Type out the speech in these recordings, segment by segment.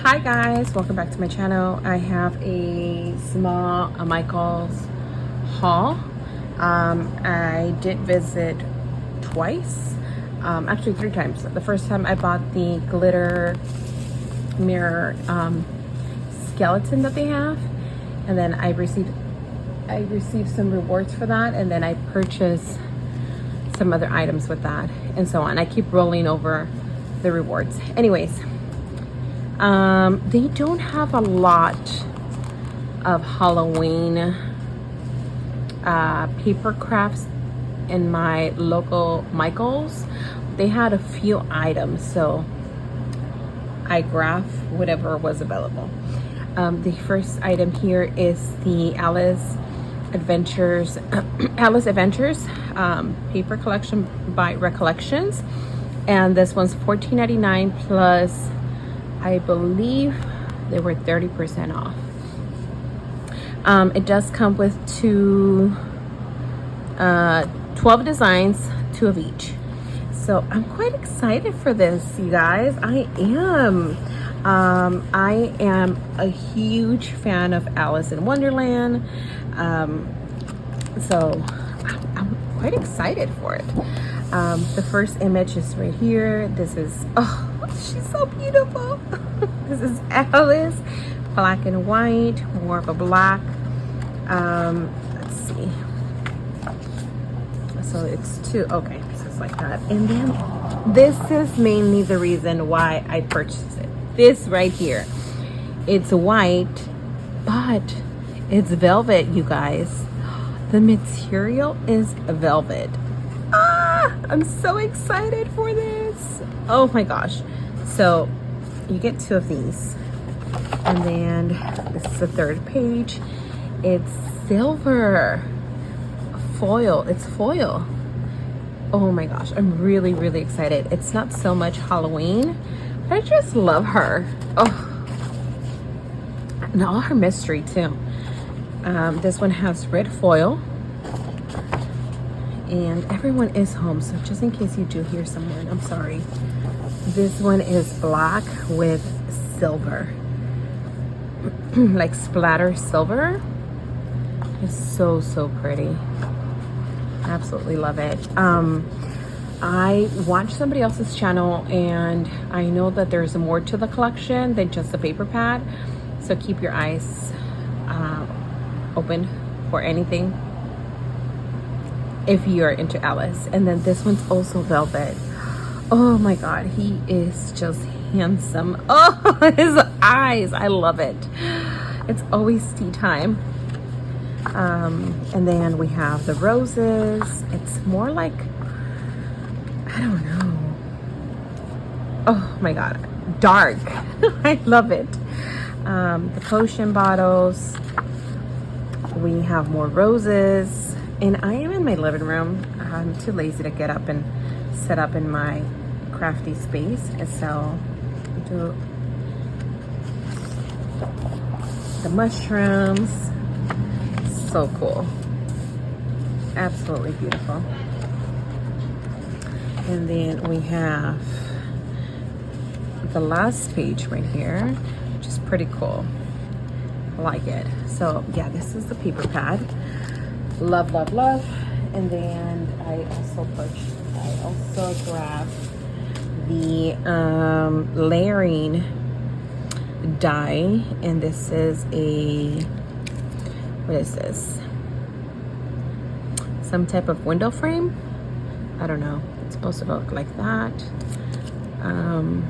Hi guys, welcome back to my channel. I have a small Michaels haul. I did visit twice, actually 3 times. The first time I bought the glitter mirror skeleton that they have, and then I received some rewards for that, and then I purchased some other items with that, and so on. I keep rolling over the rewards. Anyways, they don't have a lot of Halloween paper crafts in my local Michaels. They had a few items, so I grabbed whatever was available. The first item here is the Alice Adventures paper collection by Recollections, and this one's $14.99 plus, I believe they were 30% off. It does come with 12 designs, 2 of each. So I'm quite excited for this, you guys. I am a huge fan of Alice in Wonderland. So I'm quite excited for it. The first image is right here. This is, oh, she's so beautiful. This is Alice, black and white, more of a black. Let's see. So it's 2, okay, so it's like that. And then this is mainly the reason why I purchased it. This right here. It's white, but it's velvet, you guys. The material is velvet. I'm so excited for this. Oh my gosh. So you get 2 of these, and then this is the third page. It's silver foil. It's foil. Oh my gosh, I'm really excited. It's not so much Halloween, but I just love her. Oh, and all her mystery too. This one has red foil, and everyone is home, so just in case you do hear someone, I'm sorry. This one is black with silver, like splatter silver. It's so pretty. Absolutely love it. I watched somebody else's channel, and I know that there's more to the collection than just the paper pad, so keep your eyes open for anything if you're into Alice. And then this one's also velvet. Oh my god, he is just handsome. Oh, his eyes, I love it. It's always tea time. And then we have the roses. It's more like, I don't know. Oh my god, dark. I love it. The potion bottles. We have more roses. And I am in my living room. I'm too lazy to get up and set up in my crafty space, so do the mushrooms. So cool. Absolutely beautiful. And then we have the last page right here, which is pretty cool. I like it. So yeah, this is the paper pad. Love. And then I also grabbed the layering die, and this is what is this? Some type of window frame? I don't know. It's supposed to look like that. And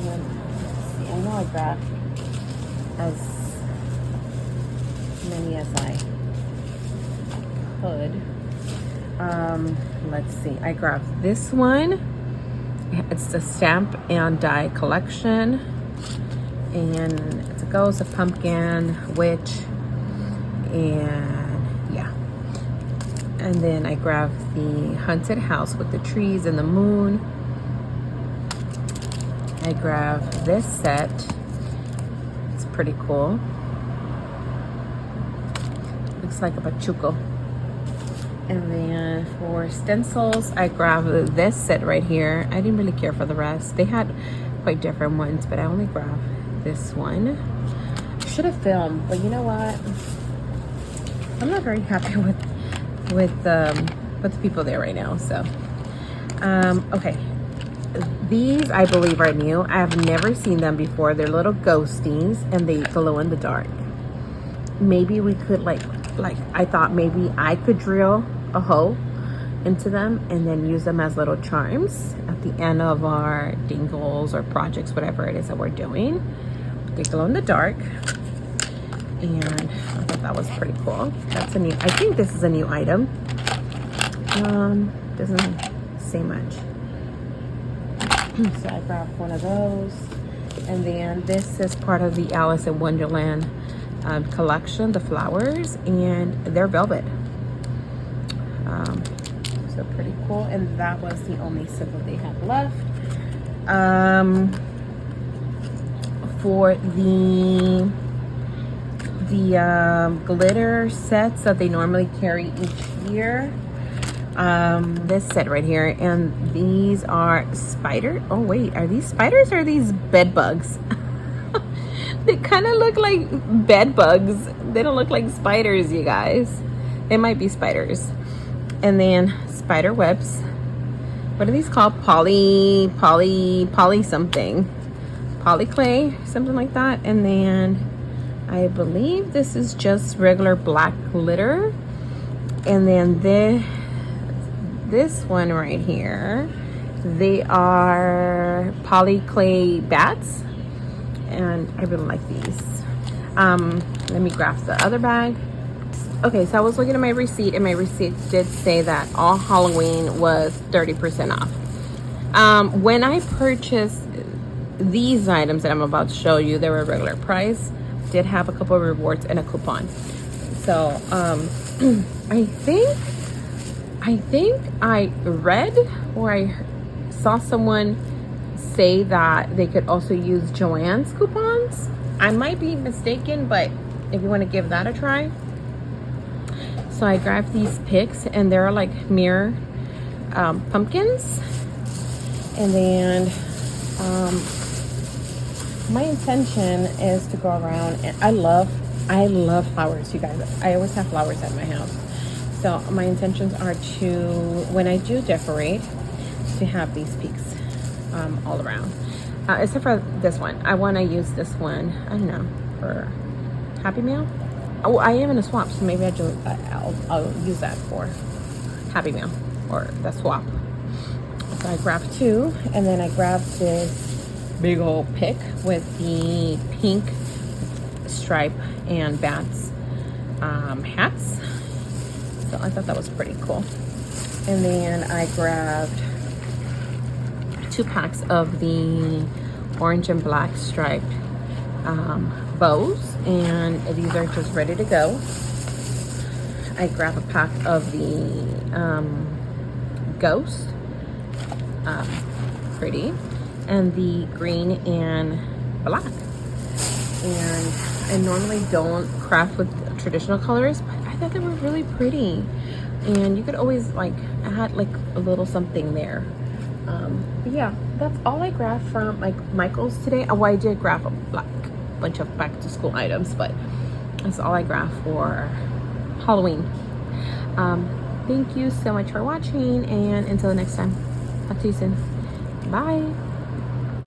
then, let's see, I know I grabbed as many as I could. Let's see, I grabbed this one. It's the stamp and die collection, and it goes a pumpkin, witch, and yeah. And then I grabbed the haunted house with the trees and the moon. I grabbed this set. It's pretty cool. Looks like a pachuco. And then for stencils, I grabbed this set right here. I didn't really care for the rest. They had quite different ones, but I only grabbed this one. I should have filmed, but you know what? I'm not very happy with the people there right now. So, okay. These I believe are new. I have never seen them before. They're little ghosties and they glow in the dark. Maybe we could like I thought maybe I could drill a hole into them and then use them as little charms at the end of our dingles or projects, whatever it is that we're doing. They glow in the dark, and I thought that was pretty cool. That's a new, I think this is a new item. Doesn't say much. So I grabbed one of those, and then this is part of the Alice in Wonderland collection, the flowers, and they're velvet. So pretty cool, and that was the only set that they had left. For the glitter sets that they normally carry each year, this set right here, and these are spider. Oh wait, are these spiders or are these bed bugs? They kind of look like bed bugs. They don't look like spiders, you guys. It might be spiders. And then spider webs. What are these called? Poly something. Poly clay, something like that. And then I believe this is just regular black glitter. And then this one right here, they are poly clay bats, and I really like these. Let me grab the other bag. Okay, so I was looking at my receipt, and my receipt did say that all Halloween was 30% off. When I purchased these items that I'm about to show you, they were regular price. Did have a couple of rewards and a coupon. So I think I read or I saw someone say that they could also use Joann's coupons. I might be mistaken, but if you want to give that a try. So I grabbed these picks, and they're like mirror pumpkins. And then my intention is to go around, and I love flowers, you guys. I always have flowers at my house. So my intentions are to, when I do decorate, to have these peaks all around. Except for this one. I want to use this one, I don't know, for Happy Meal. Oh, I am in a swap, so maybe I'll use that for Happy Meal or the swap. So I grabbed two, and then I grabbed this big old pick with the pink stripe and bats hats. So I thought that was pretty cool. And then I grabbed 2 packs of the orange and black striped bows, and these are just ready to go. I grabbed a pack of the ghost, pretty, and the green and black. And I normally don't craft with traditional colors, but I thought they were really pretty, and you could always like add like a little something there. But yeah, that's all I grabbed from like Michael's today. Oh, I did grab a bunch of back to school items, but that's all I grabbed for Halloween. Thank you so much for watching, and until next time, talk to you soon. Bye.